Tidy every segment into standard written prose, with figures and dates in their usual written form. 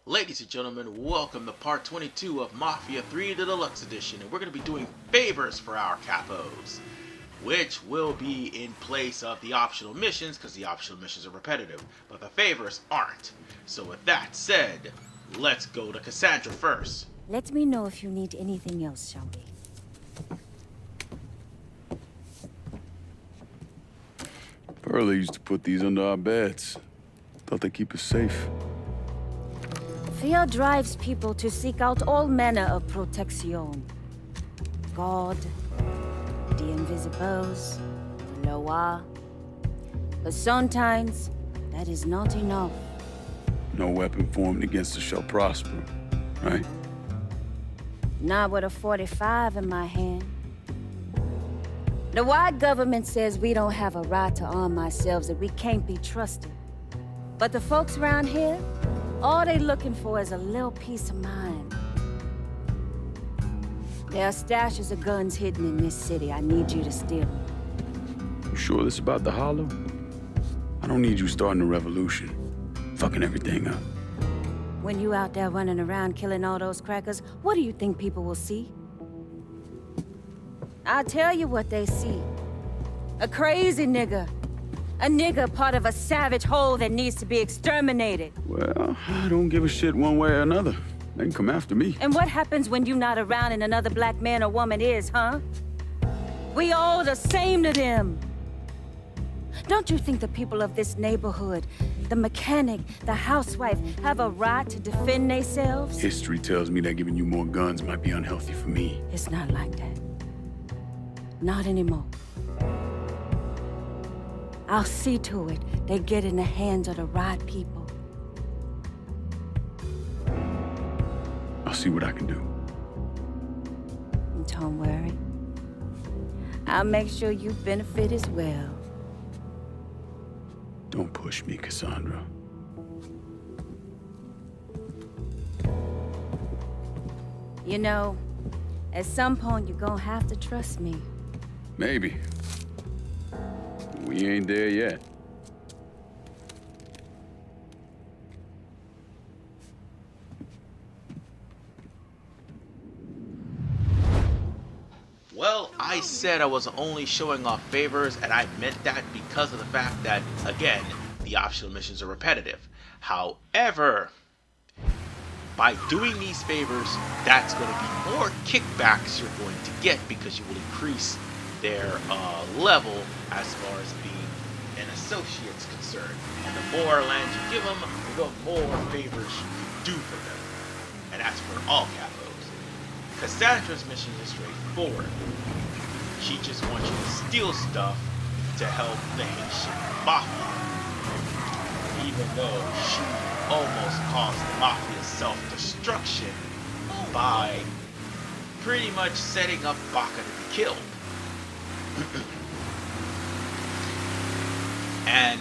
Ladies and gentlemen, welcome to part 22 of Mafia 3 the Deluxe Edition, and we're going to be doing favors for our Capos, which will be in place of the optional missions, because the optional missions are repetitive, but the favors aren't. So with that said, let's go to Cassandra first. Let me know if you need anything else, shall we? Pearlie used to put these under our beds. Thought they keep us safe. Fear drives people to seek out all manner of protection. God, the invisibles, the Loa. But sometimes, that is not enough. No weapon formed against us shall prosper, right? Not with a 45 in my hand. The white government says we don't have a right to arm ourselves, that we can't be trusted. But the folks around here, all they looking for is a little peace of mind. There are stashes of guns hidden in this city. I need you to steal them. You sure this about the Hollow? I don't need you starting a revolution. Fucking everything up. When you out there running around killing all those crackers, what do you think people will see? I'll tell you what they see. A crazy nigga. A nigga part of a savage whole that needs to be exterminated. Well, I don't give a shit one way or another. They can come after me. And what happens when you're not around and another black man or woman is, huh? We all the same to them. Don't you think the people of this neighborhood, the mechanic, the housewife, have a right to defend themselves? History tells me that giving you more guns might be unhealthy for me. It's not like that. Not anymore. I'll see to it they get in the hands of the right people. I'll see what I can do. Don't worry. I'll make sure you benefit as well. Don't push me, Cassandra. You know, at some point you're gonna have to trust me. Maybe. We ain't there yet. Well, I said I was only showing off favors, and I meant that because of the fact that, again, the optional missions are repetitive. However, by doing these favors, that's going to be more kickbacks you're going to get because you will increase their level as far as being an associate's concerned. And the more land you give them, the more favors you do for them. And that's for all Capos. Cassandra's mission is straightforward. She just wants you to steal stuff to help the Haitian Mafia. Even though she almost caused the Mafia's self-destruction by pretty much setting up Baka to be killed. And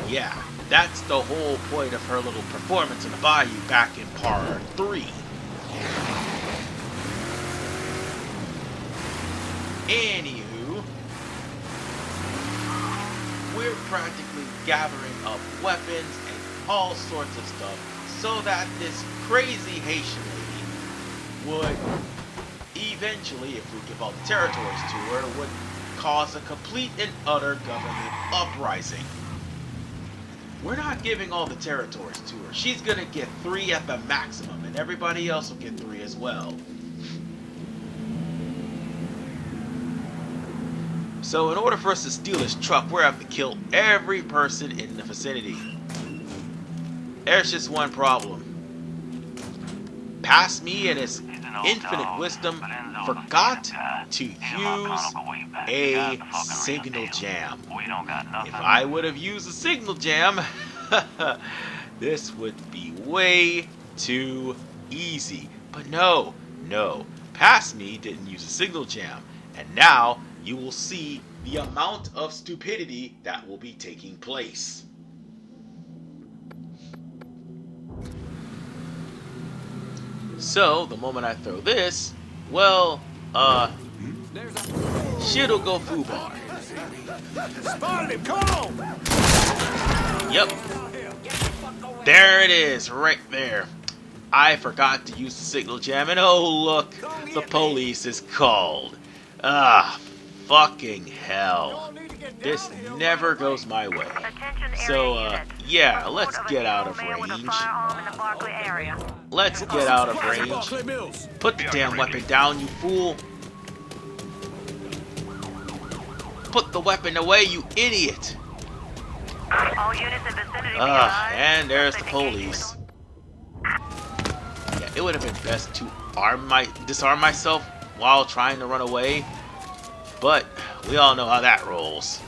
yeah, that's the whole point of her little performance in the bayou back in part 3. Anywho, we're practically gathering up weapons and all sorts of stuff so that this crazy Haitian lady would eventually, if we give all the territories to her, would cause a complete and utter government uprising. We're not giving all the territories to her. She's gonna get 3 at the maximum, and everybody else will get 3 as well. So in order for us to steal this truck, we're gonna have to kill every person in the vicinity. There's just one problem. Past me and his infinite wisdom forgot to use a signal jam. If I would have used a signal jam, this would be way too easy. But no, Past me didn't use a signal jam. And now you will see the amount of stupidity that will be taking place. So, the moment I throw this, well, shit'll go foobar. Spotted him! Come on! Yep. There it is, right there. I forgot to use the signal jam, and oh look, the police is called. Ah, fucking hell. This never goes my way. So, yeah, let's get out of range. Let's get out of range. Put the damn weapon down, you fool. Put the weapon away, you idiot. All units in vicinity be advised. And there's the police. Yeah, it would have been best to disarm myself while trying to run away, but we all know how that rolls.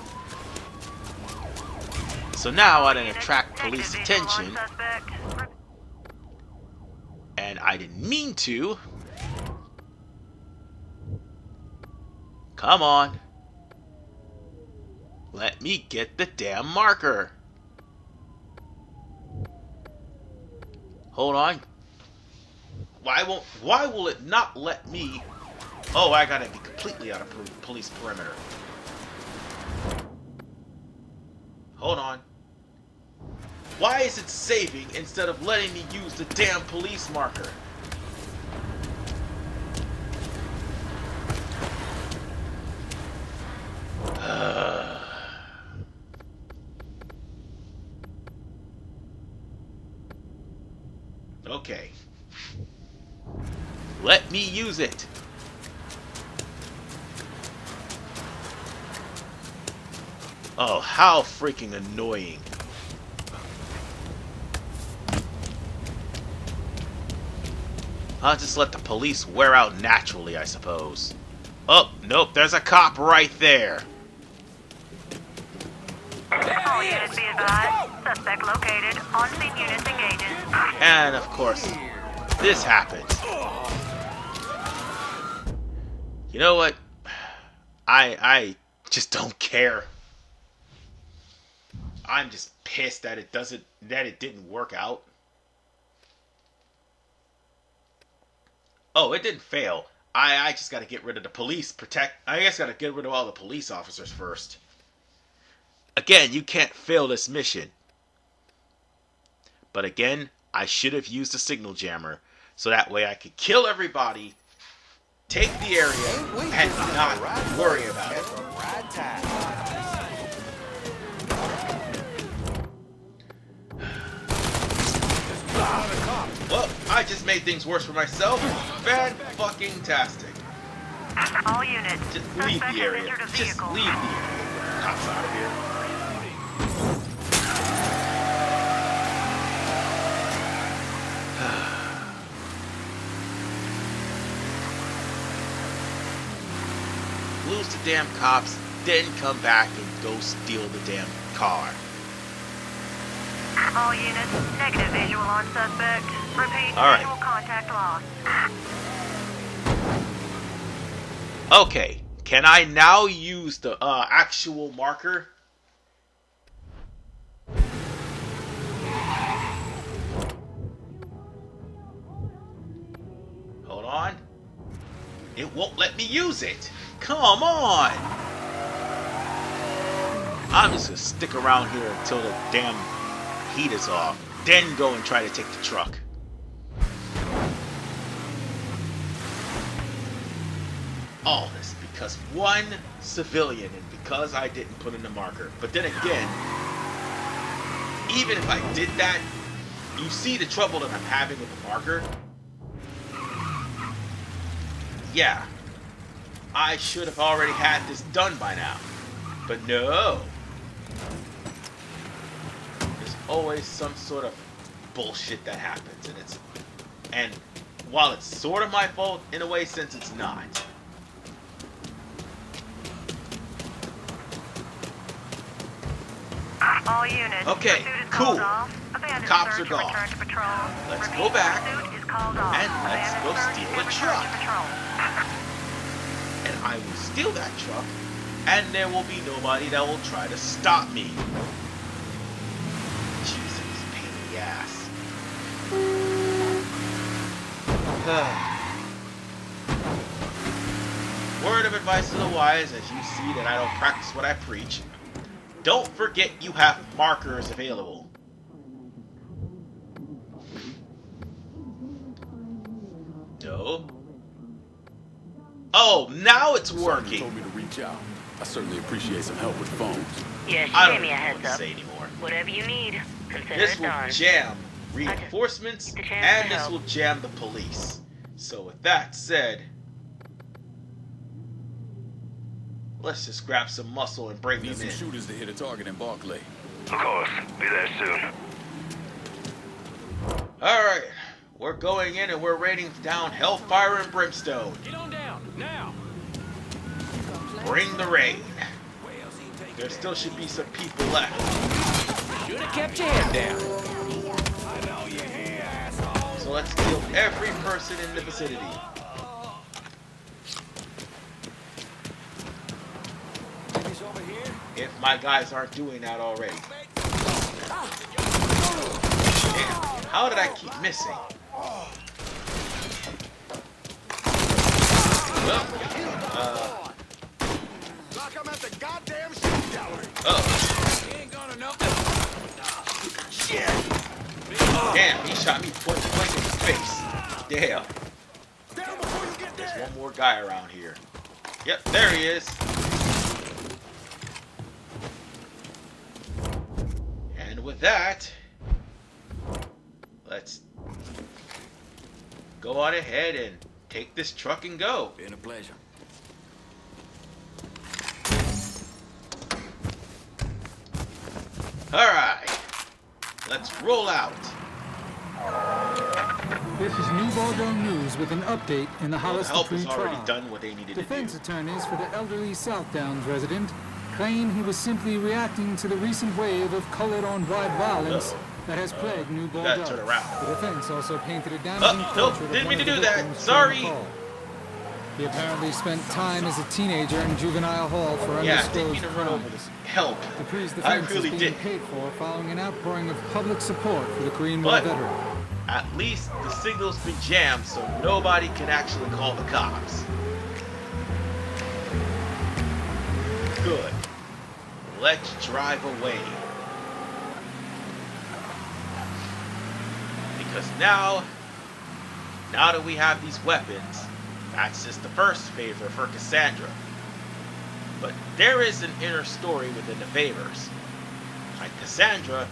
So now I didn't attract police attention, and I didn't mean to. Come on. Let me get the damn marker. Hold on. Why will it not let me? Oh, I gotta be completely out of police perimeter. Hold on. Why is it saving instead of letting me use the damn police marker? Okay. Let me use it. Oh, how freaking annoying. I'll just let the police wear out naturally, I suppose. Oh, nope, there's a cop right there. All units be advised. Suspect located. On-scene units engaging. And, of course, this happens. You know what? I just don't care. I'm just pissed that it didn't work out. Oh, it didn't fail. I just gotta get rid of the police. I guess gotta get rid of all the police officers first. Again, you can't fail this mission. But again, I should have used the signal jammer, so that way I could kill everybody, take the area, and not worry about it. Well, I just made things worse for myself. Fan-fucking-tastic. All units. Just leave the area. Just leave the area. Cops out of here. Lose the damn cops, then come back and go steal the damn car. All units. Negative visual on suspect. Repeat. All right. Visual contact lost. Okay, can I now use the actual marker? Hold on. It won't let me use it. Come on. I'm just gonna stick around here until the damn heat is off. Then go and try to take the truck. All this because one civilian and because I didn't put in the marker. But then again, even if I did that, you see the trouble that I'm having with the marker? Yeah, I should have already had this done by now. But no. There's always some sort of bullshit that happens, and while it's sort of my fault in a way, since it's not. All units. Okay, Pursuit is cool. called off. Abandoned Cops search are gone. Return to patrol. Let's Repeat, go back pursuit is called off. and let's Abandoned go search steal and the return truck. to patrol. And I will steal that truck, and there will be nobody that will try to stop me. Jesus, pain in the ass. Word of advice to the wise, as you see that I don't practice what I preach. Don't forget you have markers available. Oh, now it's Sergeant working. told me to reach out. I certainly appreciate some help with phones. Yeah, she I gave don't me a even know heads what to up. say anymore. Whatever you need, consider This it will done. jam reinforcements, get the chance and to this help. will jam the police. So with that said, let's just grab some muscle and bring Need them some in. shooters to hit a target in Barclay. Of course. Be there soon. Alright, we're going in and we're raining down hellfire and brimstone. Get on down, now! Bring the rain. There still should be some people left. Should have kept your head down. So let's kill every person in the vicinity. If my guys aren't doing that already. Damn, how did I keep missing? Well, Lock him at the goddamn shooting gallery. oh, Ain't gonna know. damn, he shot me point blank in the face. Damn, Down before you get there's there. one more guy around here. Yep, there he is. And with that, let's go on ahead and take this truck and go. Been a pleasure. Alright, let's roll out. This is New Bordeaux News with an update in the The Hollister help Tree has already trial. done what they needed to Defense do. attorneys for the elderly South Downs resident claim he was simply reacting to the recent wave of colored-on-white violence that has plagued New gotta Bordeaux. turn around. The defense also painted a damaging nope, portrait of didn't one mean of to the do that. victims Sorry. during the call. He apparently spent time as a teenager in juvenile hall for Yeah, I didn't undisclosed mean to run over crimes. this. Help. Dupree's I defense really is being did. paid for following an outpouring of public support for the Korean War But veteran. at least the signal's been jammed so nobody can actually call the cops. Good. Let's drive away. Because now that we have these weapons, that's just the first favor for Cassandra. But there is an inner story within the favors. Like Cassandra,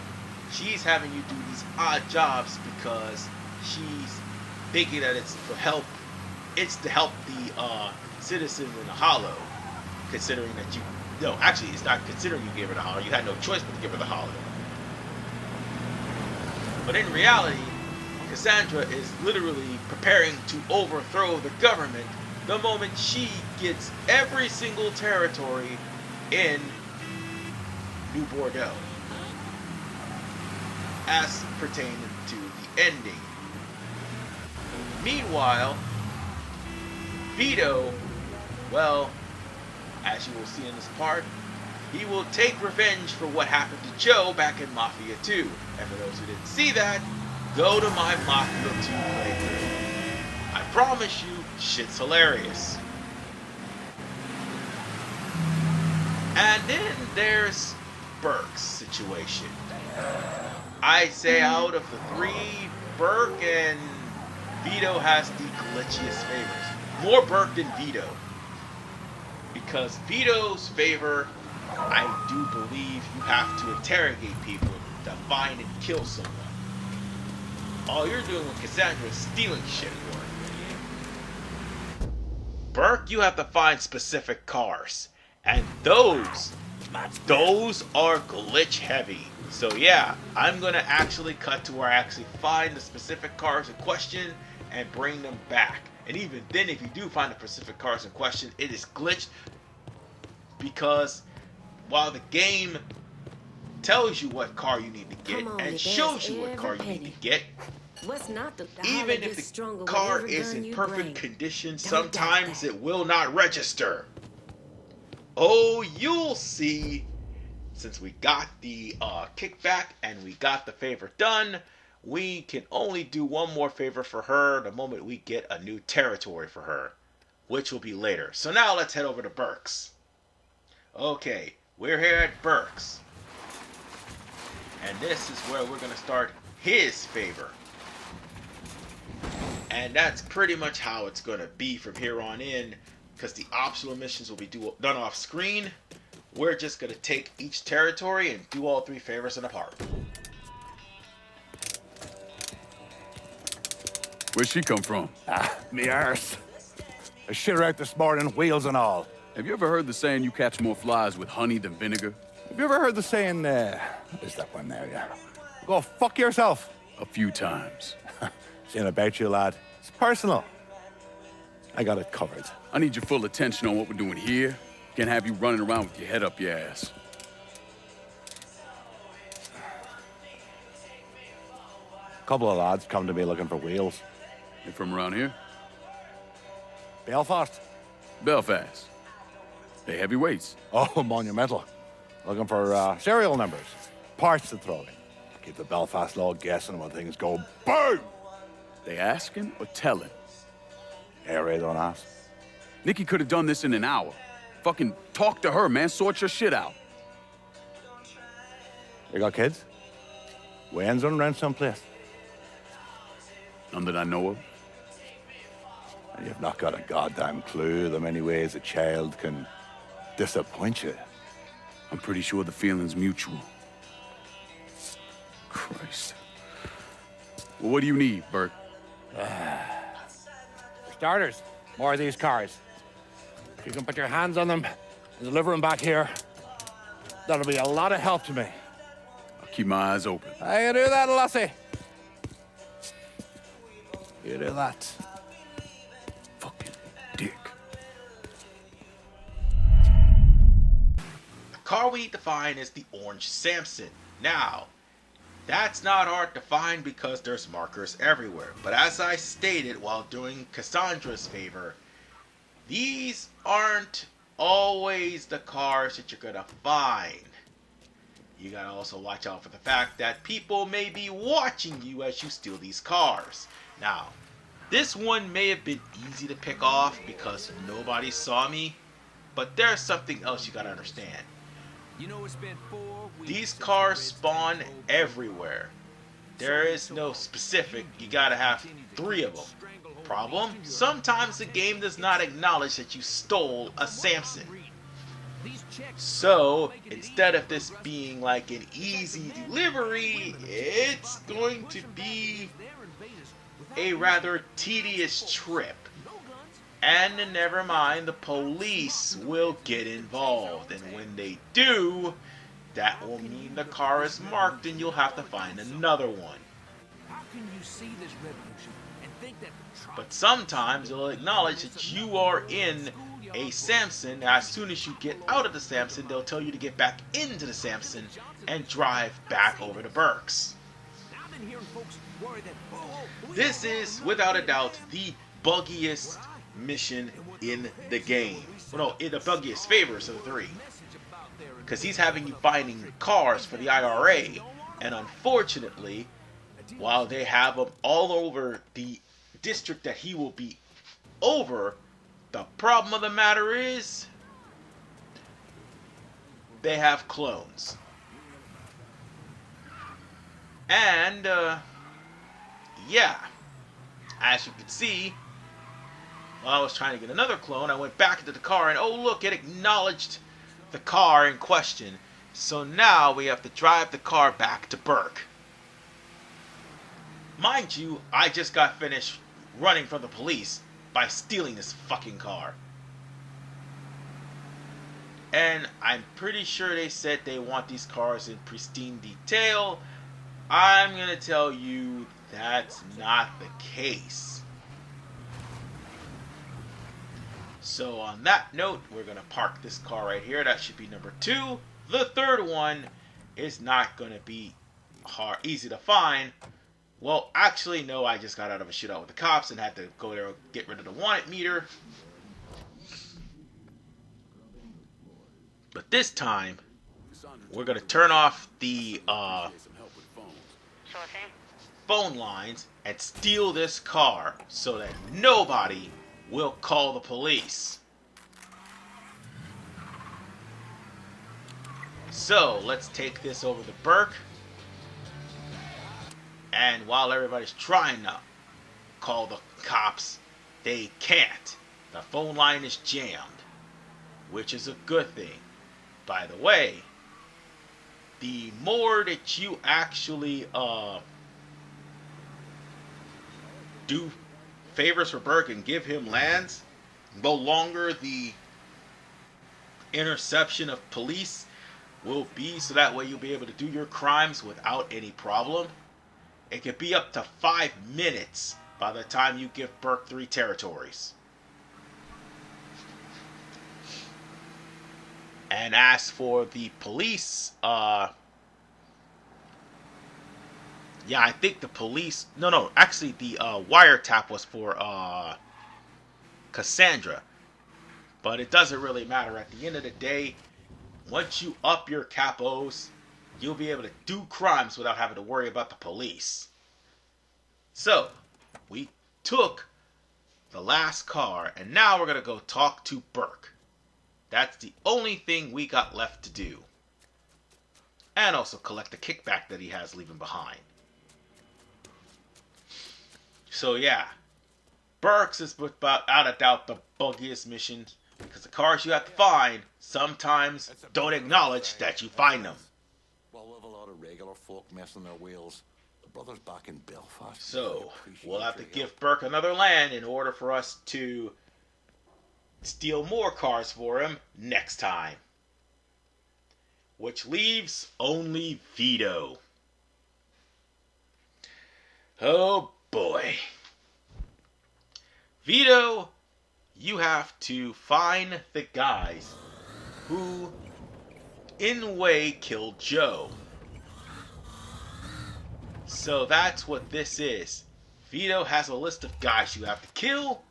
she's having you do these odd jobs because she's thinking that it's for help. It's to help the citizens in the Hollow. Considering that you, no, actually, it's not considering you gave her the Hollow. You had no choice but to give her the Hollow. But in reality, Cassandra is literally preparing to overthrow the government the moment she gets every single territory in New Bordeaux, as pertaining to the ending. Meanwhile, Vito, well, as you will see in this part, he will take revenge for what happened to Joe back in Mafia 2. And for those who didn't see that, go to my Mafia 2 playthrough. I promise you, shit's hilarious. And then there's Burke's situation. I say out of the three, Burke and Vito has the glitchiest favors. More Burke than Vito. Because Vito's favor, I do believe you have to interrogate people to find and kill someone. All you're doing with Cassandra is stealing shit for her. Burke, you have to find specific cars. And those are glitch heavy. So yeah, I'm going to actually cut to where I actually find the specific cars in question and bring them back. And even then, if you do find the specific cars in question, it is glitched. Because while the game tells you what car you need to get Come on, and you shows dance you what car you every need to penny. get, What's not the even if the car is in perfect condition, sometimes it will not register. Oh, you'll see. Since we got the kickback and we got the favor done, we can only do one more favor for her the moment we get a new territory for her, which will be later. So now let's head over to Burke's. Okay, we're here at Burke's. And this is where we're going to start his favor. And that's pretty much how it's going to be from here on in. because the optional missions will be done off screen, we're just going to take each territory and do all 3 favors in a part. Where'd she come from? Me arse. I shit her out this morning, wheels and all. Have you ever heard the saying you catch more flies with honey than vinegar? Have you ever heard the saying, is that one there, yeah? Go fuck yourself. A few times. Saying about you, lad. It's personal. I got it covered. I need your full attention on what we're doing here. Can't have you running around with your head up your ass. A couple of lads come to me looking for wheels. You from around here? Belfast. Belfast. They heavyweights. Oh, monumental. Looking for serial numbers. Parts to throw in. Keep the Belfast law guessing when things go boom! They asking or telling? Area don't ask. Nikki could have done this in an hour. Fucking talk to her, man. Sort your shit out. You got kids? Wayne's on rent someplace. None that I know of. And you've not got a goddamn clue the many ways a child can disappoint you. I'm pretty sure the feeling's mutual. Christ. Well, what do you need, Bert? Starters, more of these cars. If you can put your hands on them and deliver them back here, that'll be a lot of help to me. I'll keep my eyes open. I can do that, Lassie. You do that. Fucking dick. The car we need to find is the orange Samson. Now, that's not hard to find because there's markers everywhere. But as I stated while doing Cassandra's favor, these aren't always the cars that you're gonna find. You gotta also watch out for the fact that people may be watching you as you steal these cars. Now, this one may have been easy to pick off because nobody saw me, but there's something else you gotta understand. You know, it's been 4 weeks. These cars spawn everywhere. There is no specific, you gotta have 3 of them. Problem? Sometimes the game does not acknowledge that you stole a Samson. So, instead of this being like an easy delivery, it's going to be a rather tedious trip. And never mind, the police will get involved. And when they do, that will mean the car is marked and you'll have to find another one. How can you see this revolution and think that But sometimes it'll acknowledge that you are in a Samson. As soon as you get out of the Samson, they'll tell you to get back into the Samson and drive back over to Burke's. I've been hearing folks worry that This is, without a doubt, the buggiest mission in the game. Well, no, the buggiest favors of the 3. Because he's having you finding cars for the IRA. And unfortunately, while they have them all over the district that he will be over, the problem of the matter is they have clones. And, yeah, as you can see, while I was trying to get another clone, I went back into the car and oh look, it acknowledged the car in question. So now we have to drive the car back to Burke. Mind you, I just got finished running from the police by stealing this fucking car. And I'm pretty sure they said they want these cars in pristine detail. I'm gonna tell you that's not the case. So on that note, we're gonna park this car right here. That should be number 2. The third one is not gonna be easy to find. Well, actually, no, I just got out of a shootout with the cops and had to go there and get rid of the wanted meter. But this time, we're gonna turn off the Sure thing. phone lines and steal this car so that nobody will call the police. So let's take this over to Burke. And while everybody's trying to call the cops, they can't. The phone line is jammed, which is a good thing. By the way, the more that you actually do favors for Burke and give him lands, the longer the interception of police will be, so that way you'll be able to do your crimes without any problem. It could be up to 5 minutes by the time you give Burke 3 territories. And as for the police, yeah, I think the police, no, actually the wiretap was for Cassandra. But it doesn't really matter. At the end of the day, once you up your capos, you'll be able to do crimes without having to worry about the police. So, we took the last car, and now we're going to go talk to Burke. That's the only thing we got left to do. And also collect the kickback that he has leaving behind. So yeah, Burke's is without a doubt the buggiest mission, because the cars you have to find sometimes don't acknowledge that you find them. Well, we have a lot of regular folk messing their wheels. The brothers back in Belfast. So we'll have to give Burke another land in order for us to steal more cars for him next time. Which leaves only Vito. Oh boy. Vito, you have to find the guys who, in a way, killed Joe. So that's what this is. Vito has a list of guys you have to kill,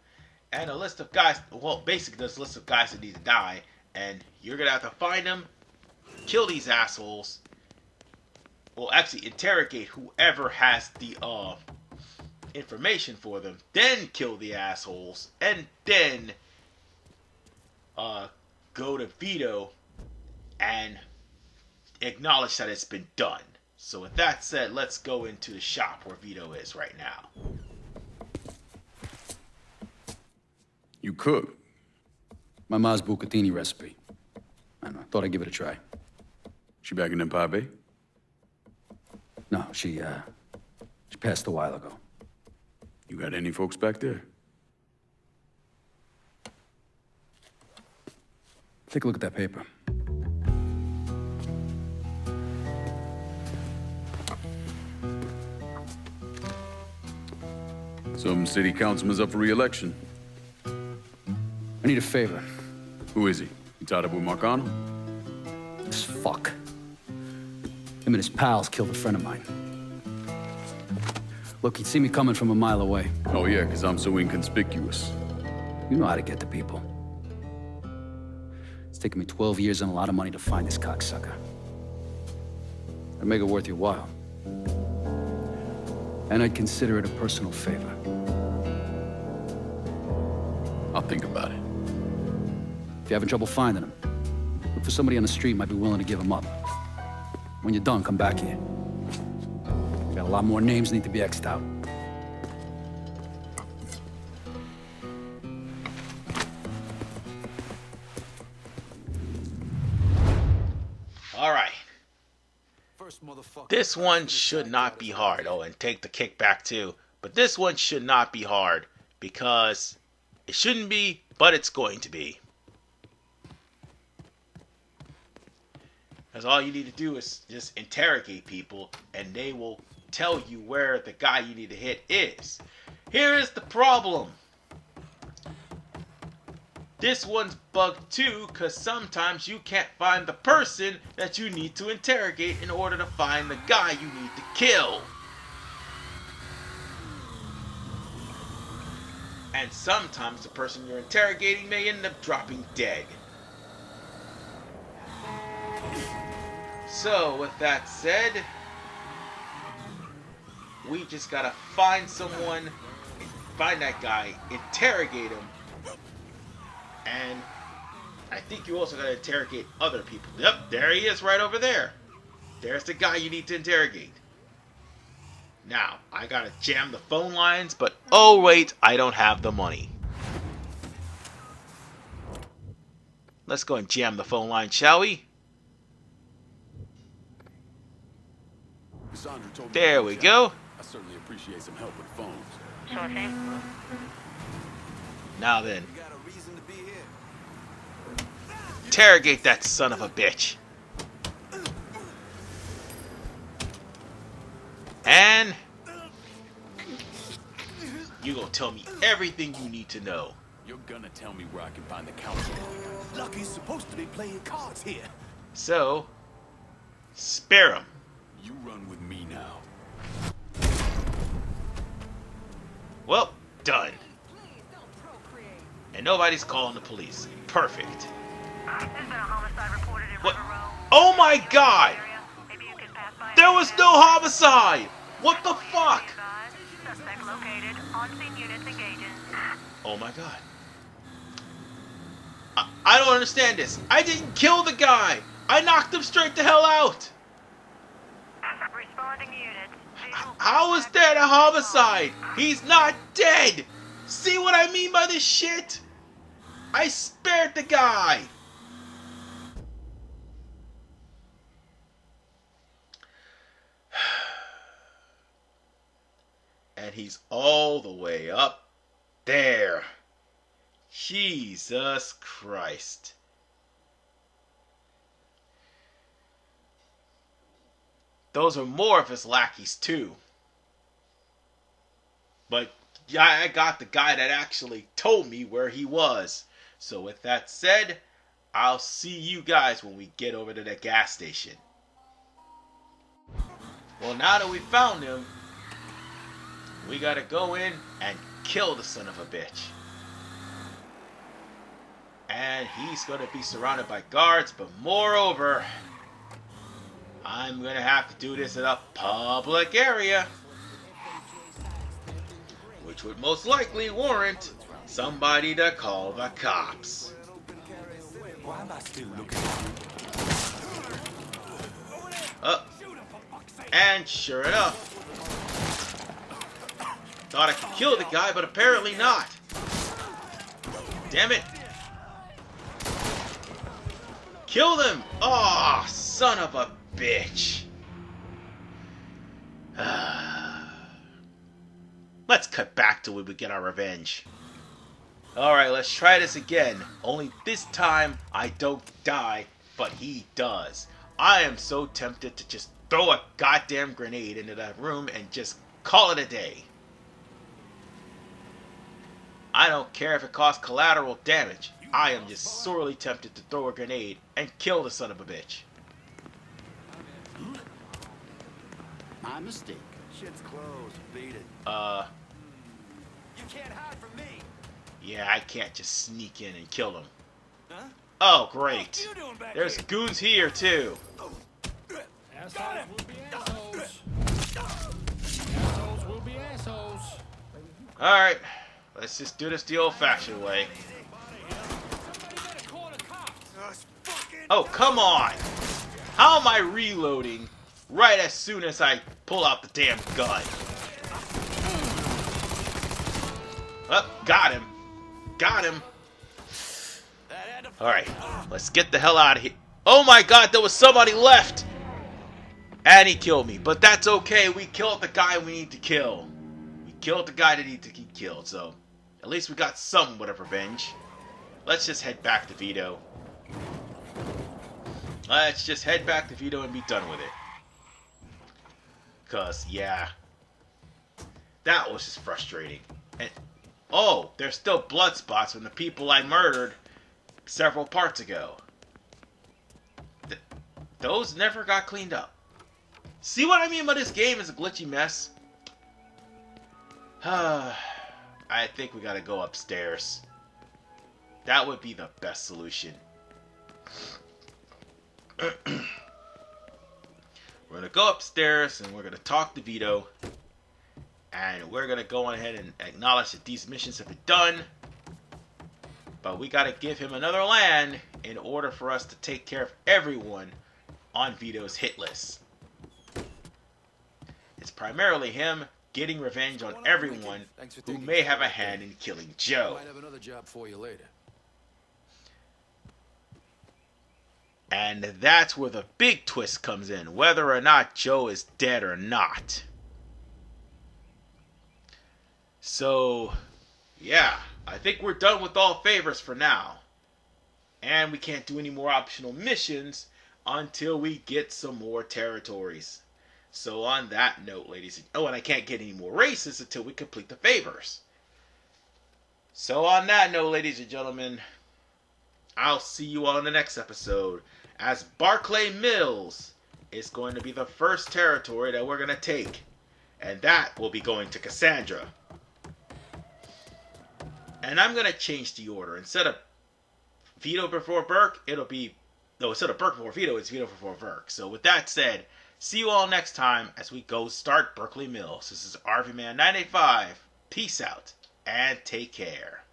and a list of guys, well, basically there's a list of guys that need to die, and you're gonna have to find them, kill these assholes, well, actually interrogate whoever has the information for them, then kill the assholes, and then go to Vito and acknowledge that it's been done. So with that said, let's go into the shop where Vito is right now. You cook? My ma's bucatini recipe. I don't know, thought I'd give it a try. She back in Empire Bay? No, she passed a while ago. You got any folks back there? Take a look at that paper. Some city councilman's up for re-election. I need a favor. Who is he? You tied up with Marcano? This fuck. Him and his pals killed a friend of mine. Look, he'd see me coming from a mile away. Oh yeah, because I'm so inconspicuous. You know how to get to people. It's taken me 12 years and a lot of money to find this cocksucker. I'd make it worth your while. And I'd consider it a personal favor. I'll think about it. If you're having trouble finding him, look for somebody on the street who might be willing to give him up. When you're done, come back here. We got a lot more names that need to be X'd out. Alright. This one should not be hard. Oh, and take the kickback too. But this one should not be hard, because it shouldn't be, but it's going to be. Because all you need to do is just interrogate people, and they will tell you where the guy you need to hit is. Here is the problem. This one's bugged too, because sometimes you can't find the person that you need to interrogate in order to find the guy you need to kill. And sometimes the person you're interrogating may end up dropping dead. So, with that said, we just gotta find someone, find that guy, interrogate him, and I think you also gotta interrogate other people. Yep, there he is right over there. There's the guy you need to interrogate. Now, I gotta jam the phone lines, but oh wait, I don't have the money. Let's go and jam the phone line, shall we? Cassandra told me There to we reach go. out. I certainly appreciate some help with phones. Sure thing. Now then, interrogate that son of a bitch. And you gonna tell me everything you need to know. You're gonna tell me where I can find the council. Lucky's supposed to be playing cards here. So, spare him. You run with me now. Well, done. And nobody's calling the police. Perfect. There's been a homicide reported in What? River Row. Oh my god! Area. Maybe you can pass by. There was no homicide! What the fuck? Suspect located. On-scene units engaging. Oh my god. I don't understand this. I didn't kill the guy! I knocked him straight the hell out! Responding units. Visual How is that a homicide? He's not dead! See what I mean by this shit? I spared the guy! And he's all the way up there. Jesus Christ. Those are more of his lackeys too. But yeah, I got the guy that actually told me where he was. So with that said, I'll see you guys when we get over to the gas station. Well, now that we found him, we gotta go in and kill the son of a bitch. And he's gonna be surrounded by guards, but moreover, I'm gonna have to do this in a public area, which would most likely warrant somebody to call the cops. Why am I still looking? And sure enough, thought I could kill the guy, but apparently not. Damn it. Killed him! Aw, son of a bitch. Let's cut back to when we get our revenge. Alright, let's try this again. Only this time, I don't die, but he does. I am so tempted to just throw a goddamn grenade into that room and just call it a day. I don't care if it costs collateral damage. I am just sorely tempted to throw a grenade and kill the son of a bitch. My mistake. Shit's closed. Beat it. You can't hide from me. Yeah, I can't just sneak in and kill him. Huh? Oh, great. What you doing back There's here? goons here, too. Assholes will be assholes. Assholes will be assholes. Alright, let's just do this the old-fashioned way. Oh, come on! How am I reloading right as soon as I pull out the damn gun? Oh, got him. Got him. Alright, let's get the hell out of here. Oh my god, there was somebody left! And he killed me, but that's okay. We killed the guy we need to kill. We killed the guy that needed to get killed, so at least we got somewhat of revenge. Let's just head back to Vito. Let's just head back to Vito and be done with it. Cause, yeah. That was just frustrating. And, oh, there's still blood spots from the people I murdered several parts ago. Those never got cleaned up. See what I mean by this game is a glitchy mess? I think we gotta go upstairs. That would be the best solution. We're gonna go upstairs and we're gonna talk to Vito. And we're gonna go on ahead and acknowledge that these missions have been done. But we gotta give him another land in order for us to take care of everyone on Vito's hit list. It's primarily him getting revenge on everyone who may have a hand in killing Joe. Might have another job for you later. And that's where the big twist comes in, whether or not Joe is dead or not. So, yeah, I think we're done with all favors for now. And we can't do any more optional missions until we get some more territories. So on that note, ladies, and I can't get any more races until we complete the favors. So on that note, ladies and gentlemen, I'll see you all in the next episode, as Barclay Mills is going to be the first territory that we're going to take. And that will be going to Cassandra. And I'm going to change the order. Instead of Vito before Burke, it'll be... No, instead of Burke before Vito, it's Vito before Burke. So with that said, see you all next time as we go start Berkeley Mills. This is RV Man 985. Peace out and take care.